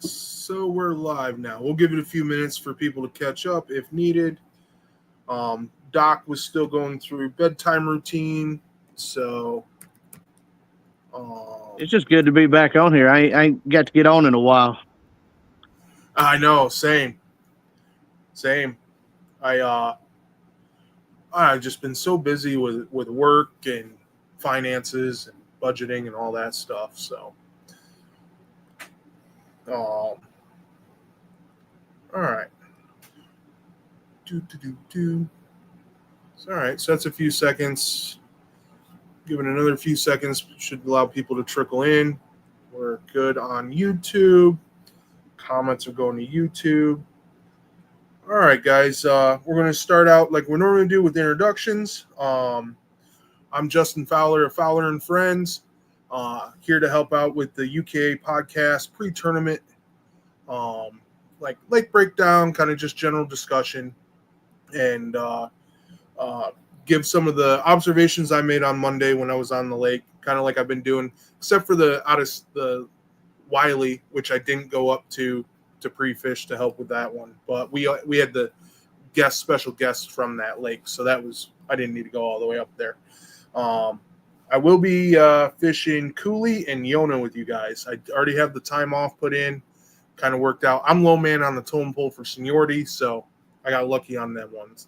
So we're live now. We'll give it a few minutes for people to catch up if needed. Doc was still going through bedtime routine, so it's just good to be back on here. I ain't got to get on in a while. I know, same. I've just been so busy with work and finances and budgeting and all that stuff. So, all right. All right, so that's a few seconds. Give it another few seconds. Should allow people to trickle in. We're good on YouTube. Comments are going to YouTube. All right, guys. We're going to start out like we normally do with introductions. I'm Justin Fowler of Fowler and Friends, here to help out with the UKA podcast pre-tournament, like lake breakdown, kind of just general discussion, and give some of the observations I made on Monday when I was on the lake, kind of like I've been doing, except for the Wiley, which I didn't go up to pre-fish to help with that one. But we had the special guests from that lake, so I didn't need to go all the way up there. I will be fishing Cooley and Yona with you guys. I already have the time off put in, kind of worked out. I'm low man on the totem pole for seniority, so I got lucky on them ones.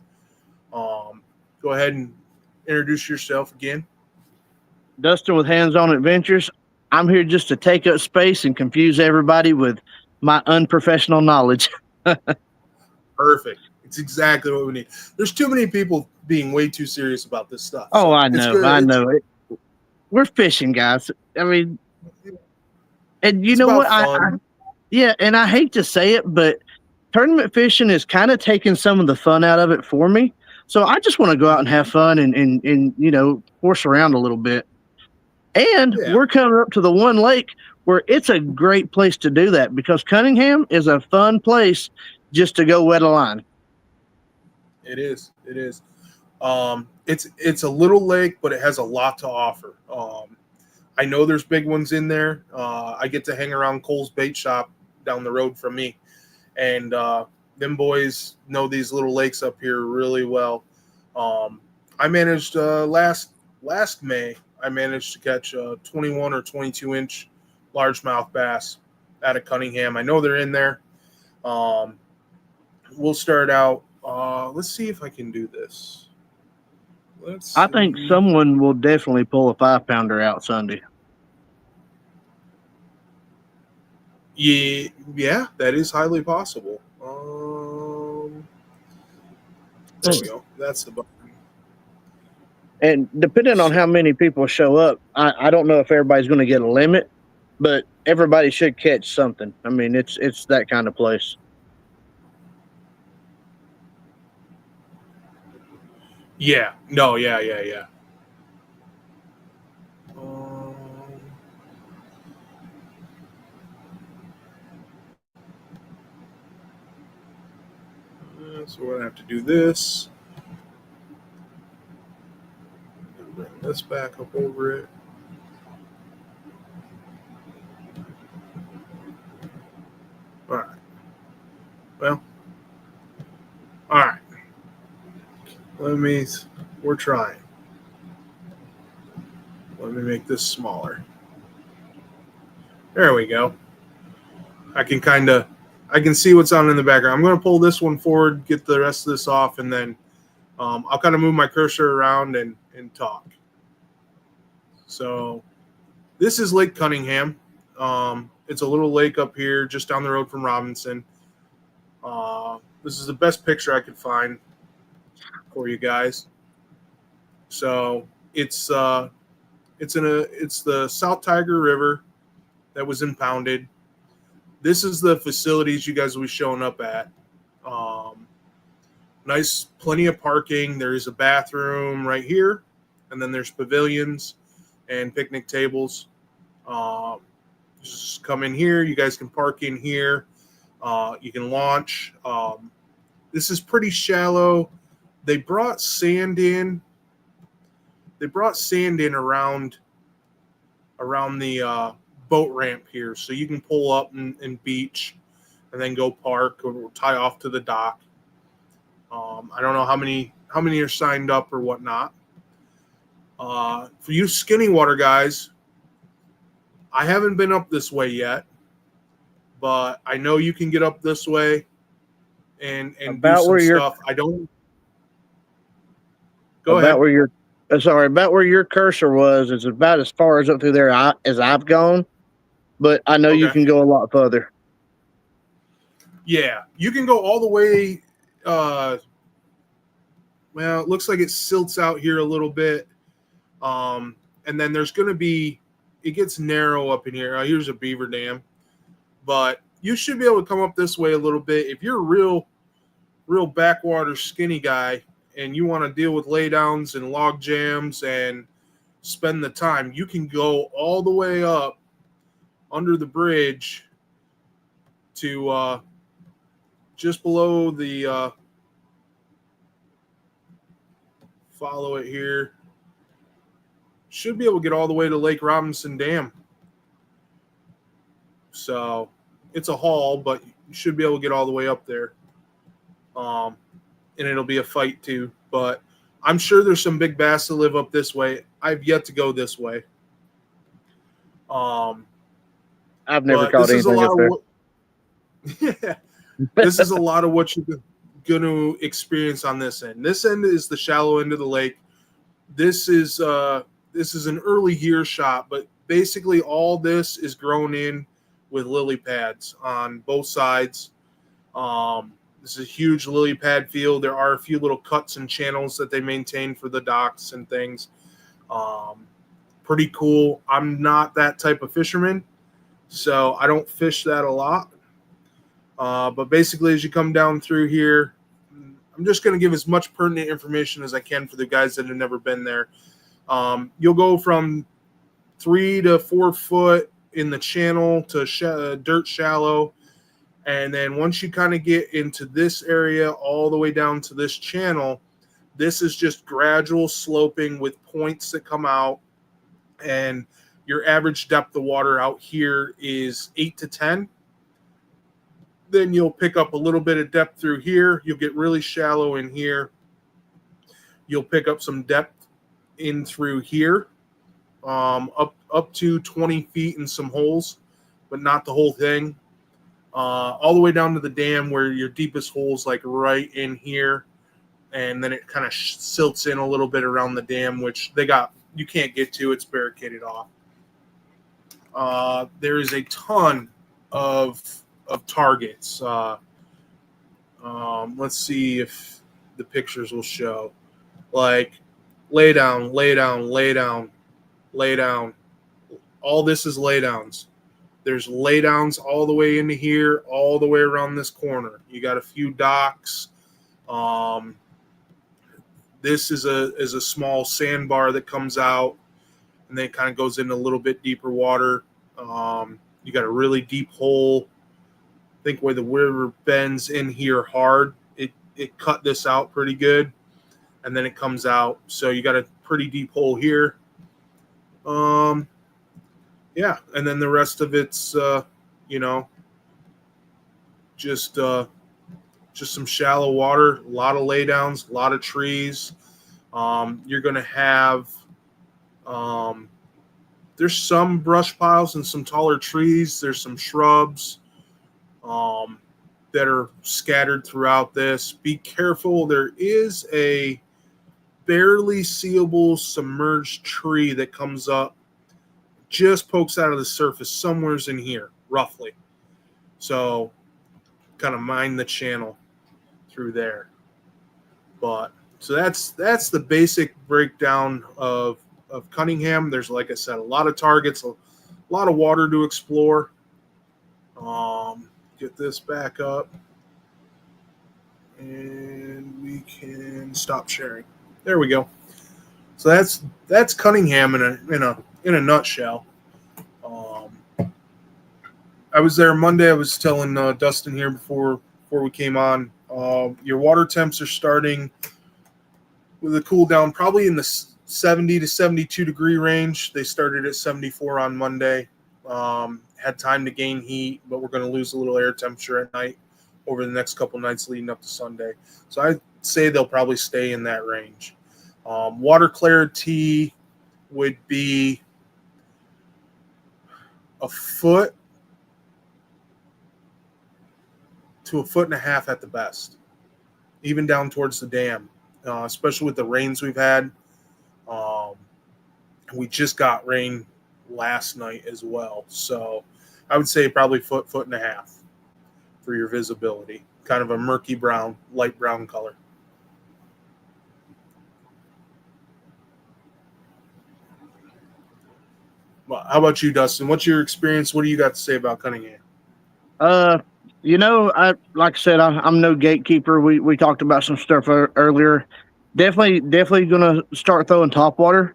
Go ahead and introduce yourself again. Dustin with Hands On Adventures. I'm here just to take up space and confuse everybody with my unprofessional knowledge. Perfect. It's exactly what we need. There's too many people being way too serious about this stuff. Oh, so I know. We're fishing, guys. I mean, and you know what? And I hate to say it, but tournament fishing is kind of taking some of the fun out of it for me. So I just want to go out and have fun and horse around a little bit. And we're coming up to the one lake where it's a great place to do that because Cunningham is a fun place just to go wet a line. It is. It's a little lake, but it has a lot to offer. I know there's big ones in there. I get to hang around Cole's Bait Shop down the road from me, and them boys know these little lakes up here really well. I managed last May. I managed to catch a 21 or 22 inch largemouth bass out of Cunningham. I know they're in there. We'll start out. Let's see if I can do this. I think someone will definitely pull a 5-pounder out Sunday. Yeah, that is highly possible. There we go. That's the button. And depending on how many people show up, I don't know if everybody's going to get a limit, but everybody should catch something. I mean, it's that kind of place. Yeah. No. Yeah. So we're going to have to do this. Bring this back up over it. All right. Well. All right. We're trying. Let me make this smaller. There we go. I can see what's on in the background. I'm going to pull this one forward, get the rest of this off, and then I'll kind of move my cursor around and talk. So this is Lake Cunningham. It's a little lake up here just down the road from Robinson. This is the best picture I could find for you guys. So it's the South Tiger River that was impounded. This is the facilities you guys will be showing up at. Nice, plenty of parking. There is a bathroom right here, and then there's pavilions and picnic tables. Just come in here. You guys can park in here. You can launch. This is pretty shallow. They brought sand in. Around the boat ramp here, so you can pull up and beach, and then go park or tie off to the dock. I don't know how many are signed up or whatnot. For you skinny water guys, I haven't been up this way yet, but I know you can get up this way and do some stuff. I don't. Go ahead. About where your cursor was is about as far as up through there as I've gone, but I know you can go a lot further. Yeah, you can go all the way. Well, it looks like it silts out here a little bit, and then there's going to be. It gets narrow up in here. Here's a beaver dam, but you should be able to come up this way a little bit if you're a real backwater skinny guy and you want to deal with laydowns and log jams and spend the time. You can go all the way up under the bridge to just below the follow it here. Should be able to get all the way to Lake Robinson Dam. So it's a haul, but you should be able to get all the way up there. And it'll be a fight too. But I'm sure there's some big bass that live up this way. I've yet to go this way. I've never caught anything up there. Yeah, this is a lot of what you're going to experience on this end. This end is the shallow end of the lake. This is an early year shot, but basically all this is grown in with lily pads on both sides. This is a huge lily pad field. There are a few little cuts and channels that they maintain for the docks and things. Pretty cool. I'm not that type of fisherman, so I don't fish that a lot. But basically, as you come down through here, I'm just going to give as much pertinent information as I can for the guys that have never been there. You'll go from 3 to 4 foot in the channel to dirt shallow. And then once you kind of get into this area all the way down to this channel, this is just gradual sloping with points that come out. And your average depth of water out here is 8 to 10. Then you'll pick up a little bit of depth through here. You'll get really shallow in here. You'll pick up some depth in through here, up to 20 feet in some holes, but not the whole thing. All the way down to the dam where your deepest hole's like right in here, and then it kind of silts in a little bit around the dam, which you can't get to. It's barricaded off. There is a ton of targets. Let's see if the pictures will show. Like lay down, lay down, lay down, lay down. All this is lay downs. There's lay downs all the way into here, all the way around this corner. You got a few docks. This is a small sandbar that comes out, and then it kind of goes into a little bit deeper water. You got a really deep hole. I think where the river bends in here hard, it cut this out pretty good, and then it comes out. So you got a pretty deep hole here. Yeah, and then the rest of it's just some shallow water, a lot of laydowns, a lot of trees. You're going to have there's some brush piles and some taller trees. There's some shrubs that are scattered throughout this. Be careful. There is a barely seeable submerged tree that comes up, just pokes out of the surface somewheres in here, roughly. So kind of mind the channel through there. But so that's the basic breakdown of Cunningham. There's, like I said, a lot of targets, a lot of water to explore. Get this back up, and we can stop sharing. There we go. So that's Cunningham in a nutshell. I was there Monday. I was telling Dustin here before we came on. Your water temps are starting with a cool down, probably in the 70 to 72 degree range. They started at 74 on Monday. Had time to gain heat, but we're going to lose a little air temperature at night over the next couple nights leading up to Sunday. So I'd say they'll probably stay in that range. Water clarity would be a foot to a foot and a half at the best, even down towards the dam, especially with the rains we've had. We just got rain last night as well. So I would say probably foot and a half for your visibility. Kind of a murky brown, light brown color. Well, how about you, Dustin? What's your experience? What do you got to say about Cunningham? Like I said, I'm no gatekeeper. We talked about some stuff earlier. Definitely gonna start throwing topwater.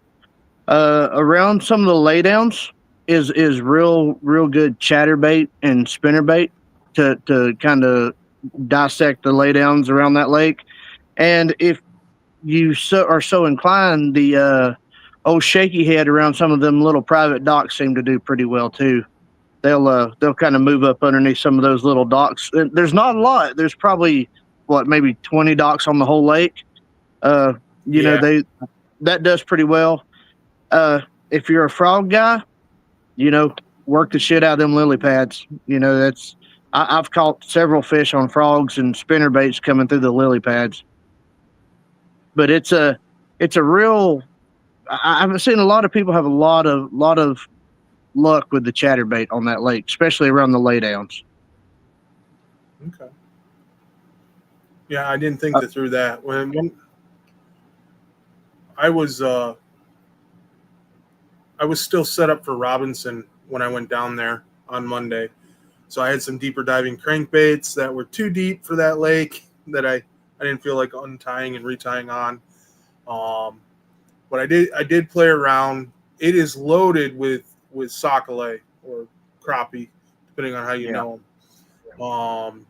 Around some of the laydowns is real good chatterbait and spinnerbait to kind of dissect the laydowns around that lake. And if you are so inclined, the old shaky head around some of them little private docks seem to do pretty well too. They'll kind of move up underneath some of those little docks. There's not a lot. There's probably maybe 20 docks on the whole lake. That does pretty well. If you're a frog guy, work the shit out of them lily pads. I've caught several fish on frogs and spinnerbaits coming through the lily pads. But it's a real. I've seen a lot of people have a lot of luck with the chatterbait on that lake, especially around the laydowns. Okay. Yeah, I didn't think through that. When I was still set up for Robinson when I went down there on Monday. So I had some deeper diving crankbaits that were too deep for that lake that I didn't feel like untying and retying on. But I did play around. It is loaded with sockeye or crappie, depending on how you know them.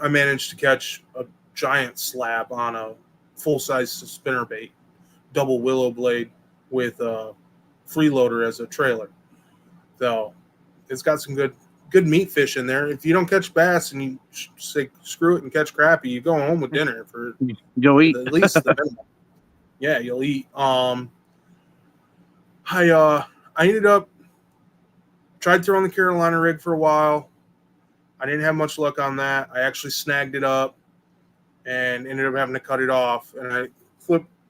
I managed to catch a giant slab on a full-size spinnerbait, double willow blade with a freeloader as a trailer. So it's got some good meat fish in there. If you don't catch bass and you say screw it and catch crappie, you go home with dinner for you'll eat at least the minimum. Yeah, you'll eat. I ended up tried throwing the Carolina rig for a while. I didn't have much luck on that. I actually snagged it up and ended up having to cut it off. And I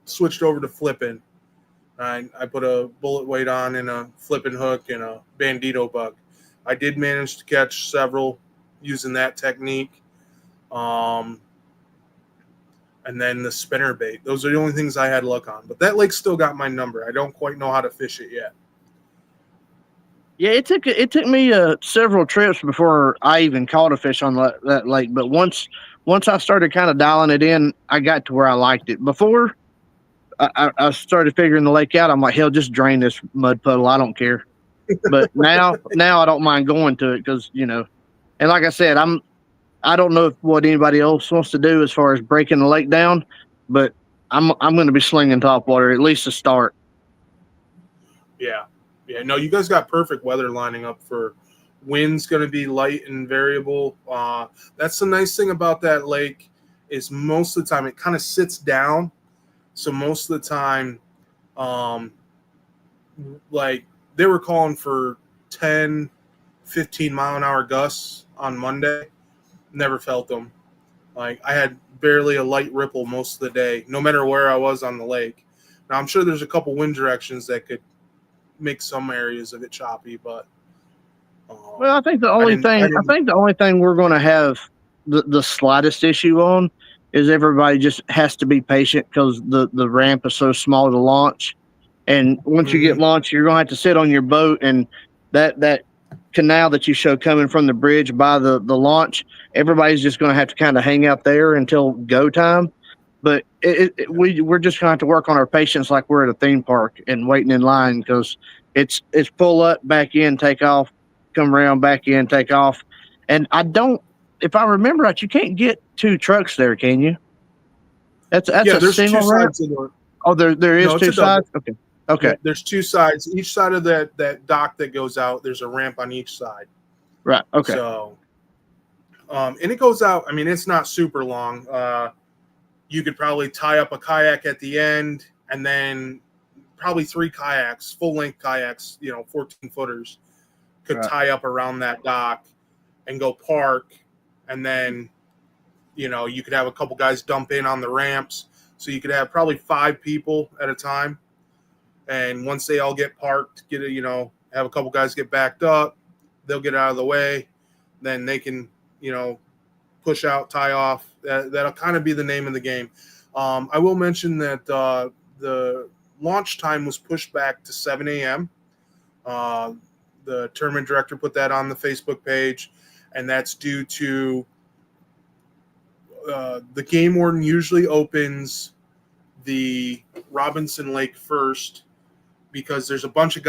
switched over to flipping. I put a bullet weight on and a flipping hook and a bandito bug. I did manage to catch several using that technique. And then the spinnerbait. Those are the only things I had luck on. But that lake still got my number. I don't quite know how to fish it yet. Yeah, it took me several trips before I even caught a fish on that lake. But once I started kind of dialing it in, I got to where I liked it. Before I started figuring the lake out, I'm like, hell, just drain this mud puddle. I don't care. But now I don't mind going to it because, and like I said, I don't know what anybody else wants to do as far as breaking the lake down, but I'm going to be slinging topwater, at least to start. Yeah. Yeah, no, you guys got perfect weather lining up for wind's going to be light and variable. That's the nice thing about that lake is most of the time it kind of sits down. So most of the time, like they were calling for 10, 15 mile an hour gusts on Monday. Never felt them. Like I had barely a light ripple most of the day, no matter where I was on the lake. Now I'm sure there's a couple wind directions that could make some areas of it choppy, but well, I think the only thing we're going to have the slightest issue on is everybody just has to be patient because the ramp is so small to launch, and once you get launched, you're going to have to sit on your boat, and that canal that you show coming from the bridge by the launch, everybody's just going to have to kind of hang out there until go time. But we're just going to have to work on our patience like we're at a theme park and waiting in line because it's pull up, back in, take off, come around, back in, take off. And if I remember right, you can't get two trucks there, can you? That's a single ramp? Oh, there is two sides? Okay. Okay. There's two sides. Each side of that dock that goes out, there's a ramp on each side. Right. Okay. So, and it goes out. I mean, it's not super long. You could probably tie up a kayak at the end, and then probably 3 kayaks, full-length kayaks, 14-footers, could tie up around that dock and go park, and then, you could have a couple guys dump in on the ramps. So you could have probably 5 people at a time. And once they all get parked, have a couple guys get backed up, they'll get out of the way. Then they can, push out, tie off. That'll kind of be the name of the game. I will mention that the launch time was pushed back to 7 a.m. The tournament director put that on the Facebook page, and that's due to the game warden usually opens the Robinson Lake first, because there's a bunch of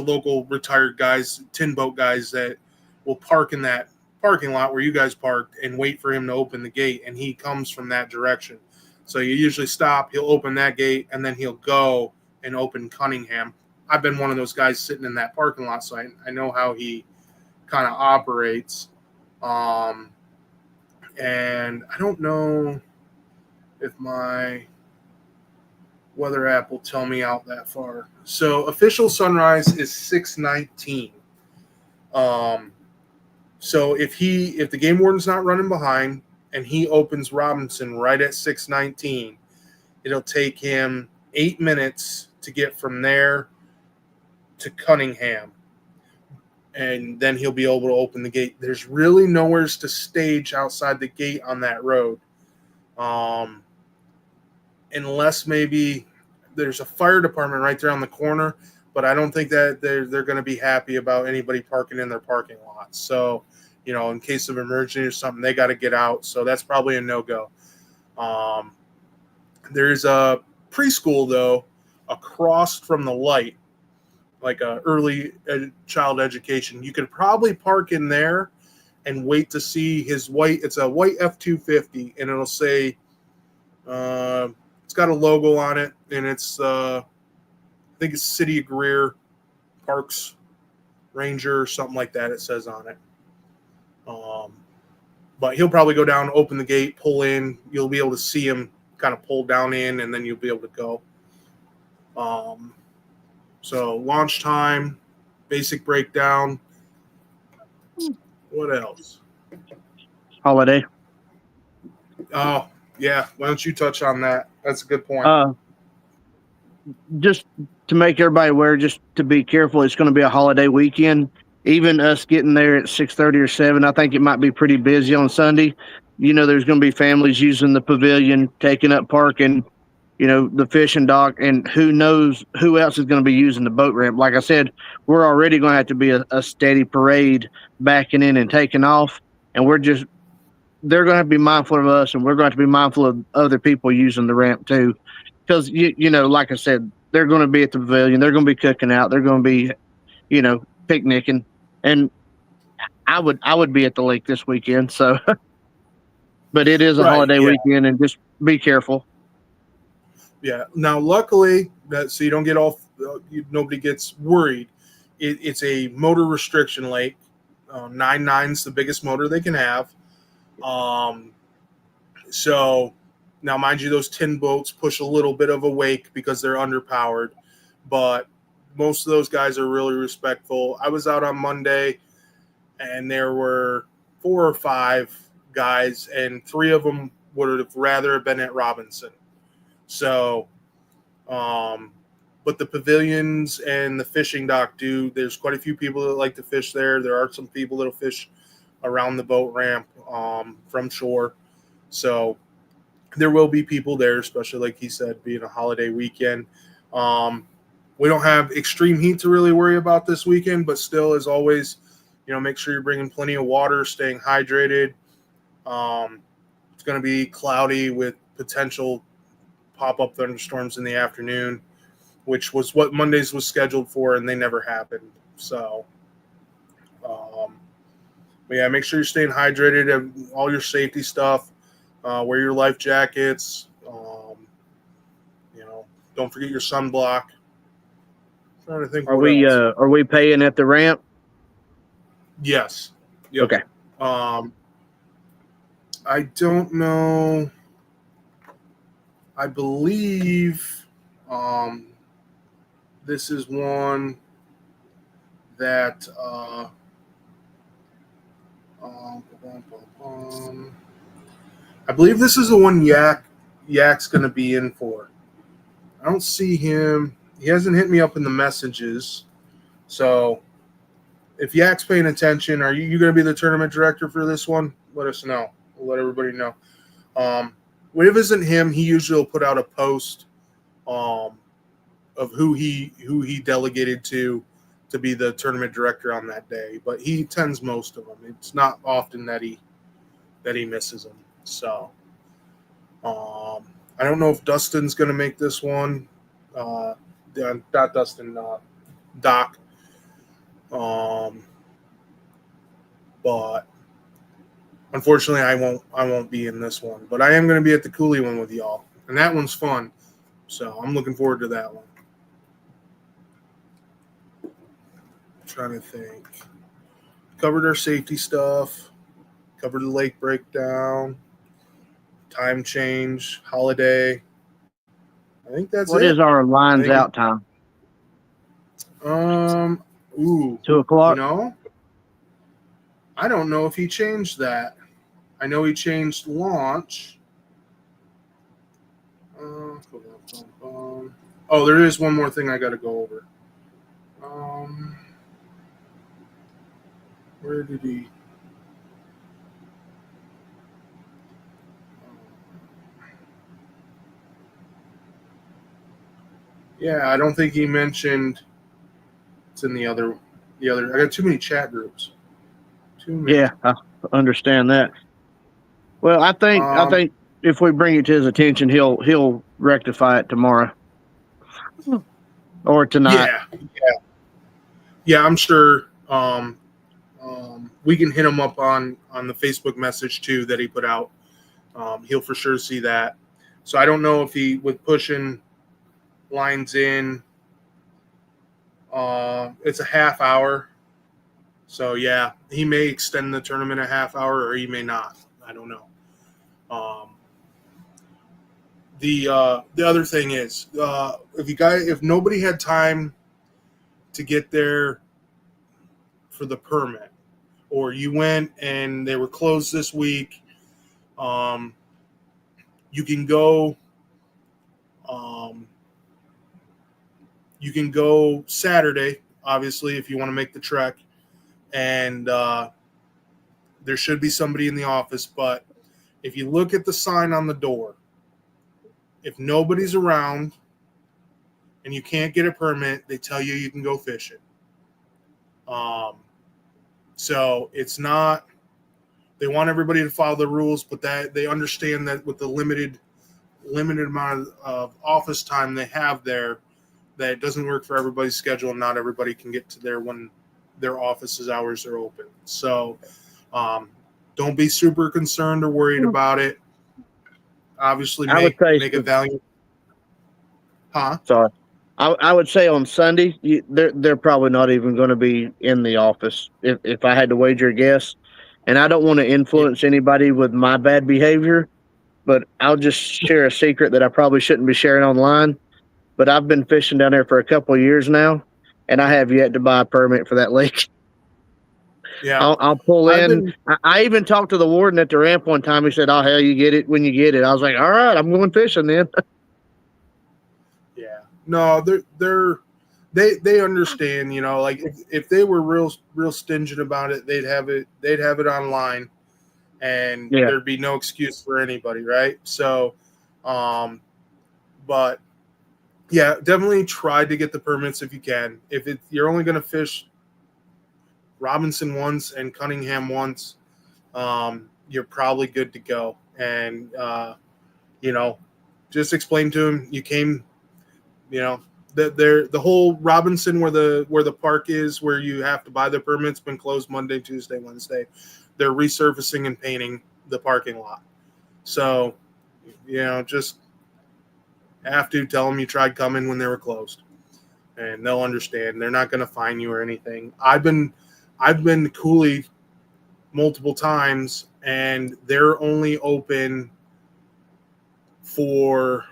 local retired guys, tin boat guys, that will park in that parking lot where you guys parked and wait for him to open the gate, and he comes from that direction. So you usually stop, he'll open that gate, and then he'll go and open Cunningham. I've been one of those guys sitting in that parking lot, so I know how he kind of operates. And I don't know if my weather app will tell me out that far. So official sunrise is 6:19. So if the game warden's not running behind and he opens Robinson right at 6:19, it'll take him 8 minutes to get from there to Cunningham, and then he'll be able to open the gate. There's really nowhere to stage outside the gate on that road, unless maybe there's a fire department right there on the corner, but I don't think that they're going to be happy about anybody parking in their parking lot. So, in case of emergency or something, they got to get out. So that's probably a no-go. There's a preschool, though, across from the light, like a early child education. You could probably park in there and wait to see his white. It's a white F-250, and it'll say it's got a logo on it, and it's I think it's City of Greer Parks Ranger or something like that. It says on it. But he'll probably go down, open the gate, pull in. You'll be able to see him kind of pull down in, and then you'll be able to go. So launch time, basic breakdown. What else? Holiday. Oh, yeah. Why don't you touch on that? That's a good point. Just to make everybody aware, just to be careful, it's going to be a holiday weekend. Even us getting there at 6:30 or 7, I think it might be pretty busy on Sunday. There's going to be families using the pavilion, taking up parking, the fishing dock, and who knows who else is going to be using the boat ramp. Like I said, we're already going to have to be a steady parade backing in and taking off, and they're going to have to be mindful of us, and we're going to have to be mindful of other people using the ramp too. Because, like I said, they're going to be at the pavilion. They're going to be cooking out. They're going to be, picnicking. And I would be at the lake this weekend. So, but it is a holiday weekend, and just be careful. Yeah. Now, luckily, so you don't get nobody gets worried. It's a motor restriction lake. 9.9's the biggest motor they can have. So now, mind you, those tin boats push a little bit of a wake because they're underpowered, but most of those guys are really respectful. I was out on Monday, and there were 4 or 5 guys, and 3 of them would have rather have been at Robinson. So, but the pavilions and the fishing dock there's quite a few people that like to fish there. There are some people that'll fish around the boat ramp from shore. So there will be people there, especially like he said, being a holiday weekend. We don't have extreme heat to really worry about this weekend, but still, as always, make sure you're bringing plenty of water, staying hydrated. It's going to be cloudy with potential pop-up thunderstorms in the afternoon, which was what Mondays was scheduled for, and they never happened. So, but yeah, make sure you're staying hydrated, have all your safety stuff, wear your life jackets, don't forget your sunblock. trying to think. Are what else. Are we paying at the ramp? Yes. Yep. Okay. I don't know. I believe this is one that I believe this is the one Yak's going to be in for. I don't see him. He hasn't hit me up in the messages. So if Yak's paying attention, are you going to be the tournament director for this one? Let us know. We'll let everybody know. If it isn't him, he usually will put out a post of who he delegated to be the tournament director on that day. But he attends most of them. It's not often that he misses them. So I don't know if Dustin's going to make this one. Not Dustin, Doc. But unfortunately, I won't be in this one. But I am going to be at the Cooley one with y'all, and that one's fun. So I'm looking forward to that one. I'm trying to think. Covered our safety stuff. Covered the lake breakdown. Time change. Holiday. I think that's What it. is our lines out time? 2 o'clock. I don't know if he changed that. I know he changed launch. Oh, there is one more thing I got to go over. Where did he? Yeah, I don't think he mentioned. It's in the other. I got too many chat groups. Too many. Yeah, I understand that. Well, I think if we bring it to his attention, he'll rectify it tomorrow or tonight. Yeah. I'm sure. We can hit him up on the Facebook message too that he put out. He'll for sure see that. So I don't know if he with pushing lines in. It's a half hour. So yeah, he may extend the tournament a half hour, or he may not. I don't know. The other thing is, if nobody had time to get there for the permit, or you went and they were closed this week, you can go. You can go Saturday, obviously, if you want to make the trek, and there should be somebody in the office. But if you look at the sign on the door, if nobody's around and you can't get a permit, they tell you can go fishing. So it's not. They want everybody to follow the rules, but that they understand that with the limited amount of office time they have there, that it doesn't work for everybody's schedule, and not everybody can get to there when their office's hours are open. So don't be super concerned or worried about it. Obviously, make a valiant. Huh? Sorry. I would say on Sunday, they're probably not even going to be in the office if I had to wager a guess. And I don't want to influence anybody with my bad behavior, but I'll just share a secret that I probably shouldn't be sharing online. But I've been fishing down there for a couple of years now, and I have yet to buy a permit for that lake. Yeah, I'll pull in. I even talked to the warden at the ramp one time. He said, "Oh hell, you get it when you get it." I was like, "All right, I'm going fishing then." Yeah, no, they understand. Like if they were real stingent about it, they'd have it online, and there'd be no excuse for anybody, right? So, but yeah, definitely try to get the permits if you can. If you're only going to fish Robinson once and Cunningham once, you're probably good to go. And just explain to him you came. The whole Robinson where the park is, where you have to buy the permits, been closed Monday, Tuesday, Wednesday. They're resurfacing and painting the parking lot. So, just have to tell them you tried coming when they were closed. and they'll understand. They're not going to fine you or anything. I've been Cooley multiple times, and they're only open for,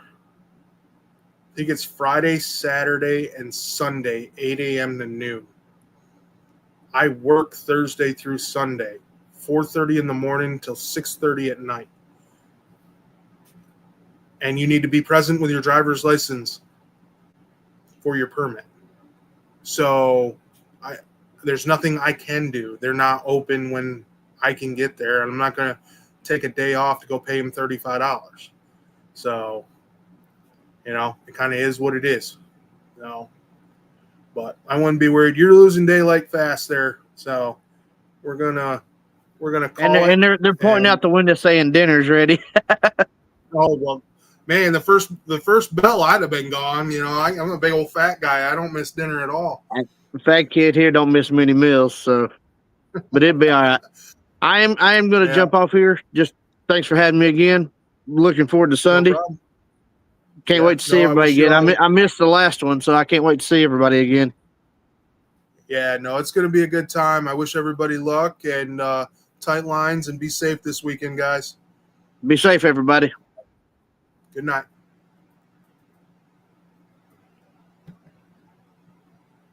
I think it's Friday, Saturday, and Sunday, 8 a.m. to noon. I work Thursday through Sunday, 4:30 in the morning till 6:30 at night. And you need to be present with your driver's license for your permit. So there's nothing I can do. They're not open when I can get there, and I'm not going to take a day off to go pay them $35. So, it kind of is what it is. But I wouldn't be worried. You're losing daylight fast there, so we're gonna call it. And they're pointing out the window saying dinner's ready. Oh well, man, the first bell I'd have been gone. I'm a big old fat guy. I don't miss dinner at all. The fat kid here don't miss many meals, so but it'd be all right. I am going to jump off here. Just thanks for having me again. Looking forward to Sunday. No problem. Can't wait to see everybody again. I missed the last one, so I can't wait to see everybody again. Yeah, no, it's going to be a good time. I wish everybody luck and tight lines, and be safe this weekend, guys. Be safe, everybody. Good night.